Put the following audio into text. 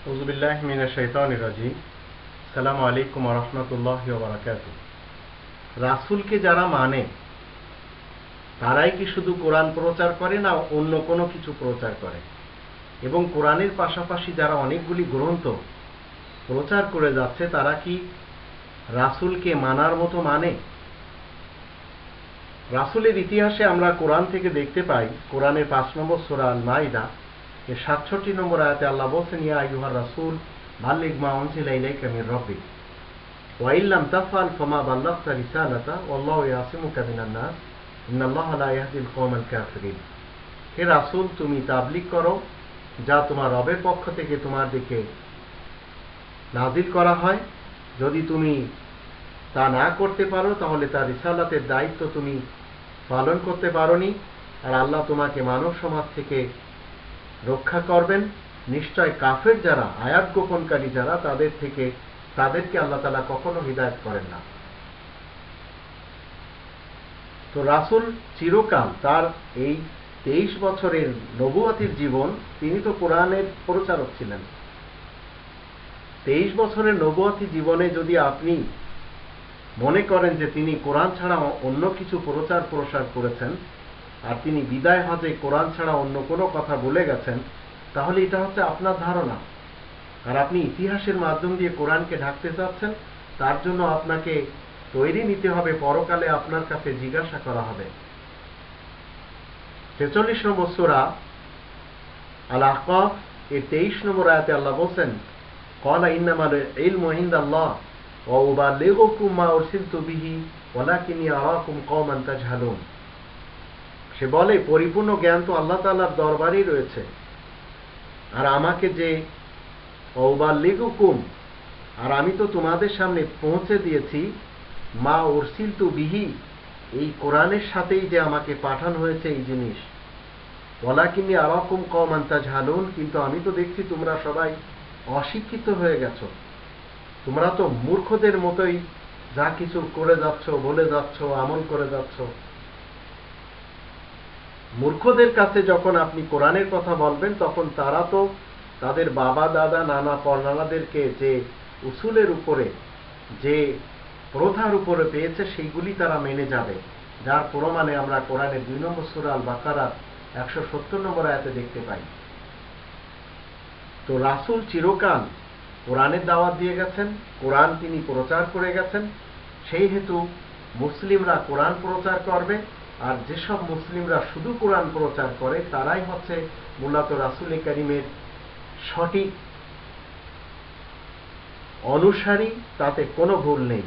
আউযুবিল্লাহি মিনাশ শাইতানির রাজিম। আসসালামু আলাইকুম ওয়া রাহমাতুল্লাহি ওয়া বারাকাতুহু। রাসূলকে যারা মানে তারাই কি শুধু কোরআন প্রচার করে না অন্য কোনো কিছু প্রচার করে? এবং কোরআনের পাশাপাশি যারা অনেকগুলি গ্রন্থ প্রচার করে যাচ্ছে তারা কি রাসূলকে মানার মতো মানে? রাসূলের ইতিহাসে আমরা কোরআন থেকে দেখতে পাই, কোরআনের ৫ নম্বর সূরা আল মাইদা এর ৬৭ নম্বর আয়াতে আল্লাহ বলেছেন, ইয়া আইয়ুহার রাসূল বাল্লিগ মা উনজিলা ইলাইকা মির রাব্বিক ওয়া ইন লাম তাফআল ফামা বাল্লাগতা রিসালাতা ওয়াল্লাহু ইয়াসিমুকা মিনান নাস ইন্নাল্লাহা লা ইয়াহদিল কওমাল কাফিরিন। হে রাসূল, তুমি তাবলীগ করো যা তোমার রবের পক্ষ থেকে তোমার দিকে নাজিল করা হয়। যদি তুমি তা না করতে পারো তাহলে তার রিসালাতের দায়িত্ব তুমি পালন করতে পারোনি, আর আল্লাহ তোমাকে মানব সমাজ থেকে রক্ষা করবেন। নিশ্চয় কাফের যারা, আয়াত গোপনকারী যারা, তাদেরকে আল্লাহ তাআলা কখনো হিদায়াত করেন না। তো রাসূল চিরকাল তার এই 23 বছরের নবুয়তির জীবন, তিনি তো কোরআনের প্রচারক ছিলেন। 23 বছরের নবুয়তি জীবনে যদি আপনি মনে করেন যে তিনি কোরআন ছাড়া অন্য কিছু প্রচার প্রসার করেছেন আর তিনি বিদায় হজে কোরআন ছাড়া অন্য কোনো কথা বলে গেছেন, তাহলে এটা হচ্ছে আপনার ধারণা। আর আপনি ইতিহাসের মাধ্যম দিয়ে কোরআনকে ঢাকতে চাচ্ছেন, তার জন্য আপনাকে তৈরি নিতে হবে, পরকালে আপনার কাছে জিজ্ঞাসা করা হবে। ৪৬ নম্বর সূরা আল আহকাফ এর 23 নম্বর আয়াতে আল্লাহ বলেন, ক্বালা ইন্নামাল ইলমু ইনদাল্লাহ ওয়া উবাল্লিগুকুম মা উরসিলতু বিহি ওয়ালাকিন্নী আরাকুম কওমান তাজহালুন। সে বলে, পরিপূর্ণ জ্ঞান তো আল্লাহ তাআলার দরবারেই রয়েছে, আর আমাকে যে উবাল্লিগুকুম, আর আমি তো তোমাদের সামনে পৌঁছে দিয়েছি, মা উরসিলতু বিহি, এই কোরআনের সাথেই যে আমাকে পাঠানো হয়েছে এই জিনিস। ওয়ালাকিন্নী আরাকুম কওমান তাজহালুন, কিন্তু আমি তো দেখছি তোমরা সবাই অশিক্ষিত হয়ে গেছো, তোমরা তো মূর্খদের মতোই যা কিছু করে যাচ্ছ, বলে যাচ্ছ, আমল করে যাচ্ছ। মূর্খদের কাছে যখন আপনি কোরআনের কথা বলবেন, তখন তারা তো তাদের বাবা দাদা নানা পরনানাদেরকে যে উসুলের উপরে, যে প্রথার উপরে পেয়েছে, সেইগুলি তারা মেনে যাবে, যার প্রমাণে আমরা কোরআনের ২ নম্বর সূরা আল বাকারার ১৭০ নম্বর আয়াতে দেখতে পাই। তো রাসূল চিরকাল কোরআনের দাওয়াত দিয়ে গেছেন, কোরআন তিনি প্রচার করে গেছেন। সেই হেতু মুসলিমরা কোরআন প্রচার করবে, আর যেসব মুসলিমরা শুধু কোরআন প্রচার করে তারাই হচ্ছে মূলত রাসূল কারীমের সঠিক অনুসারী, তাতে কোনো ভুল নেই।